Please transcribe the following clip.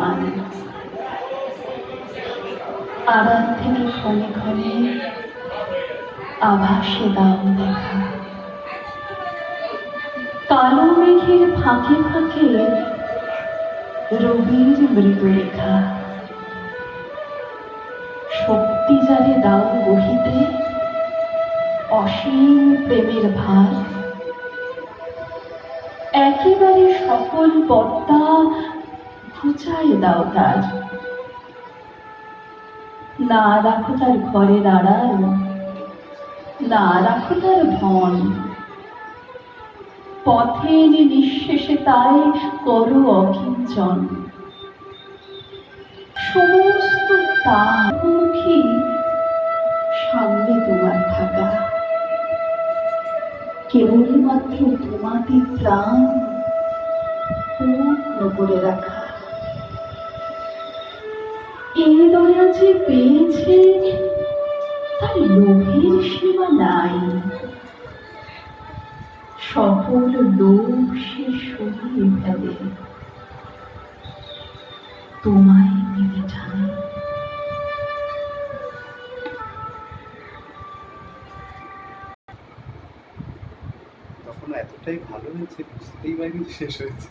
গান। আড়াল থেকে ক্ষণে ক্ষণে আভাসে দাও দেখা, কালো মেঘের ফাঁকে ফাঁকে রবির মৃদুরেখা। শক্তি জারে দাও বহিতে অসীম প্রেমের ভার, একেবারে সকল পর্দা ঘুচায় দাও তার। না রাখো তার ঘরের আড়াল, না রাখো তার ধন, পথে এনে নিঃশেষে তাই করো অকিঞ্চন। সমস্ত তার মুখী সামনে তোমার থাকা, কেবলমাত্র তোমাদের প্রাণ পূর্ণ করে রাখা। এই দয়া যে পেয়েছে তার লোভের সীমা নাই, সকল লোভ সে সরিয়ে ফেলে তোমায় দিতে চায়। তখন এতটাই ভালো হয়েছে বুঝতেই পারিনি শেষ হয়েছে।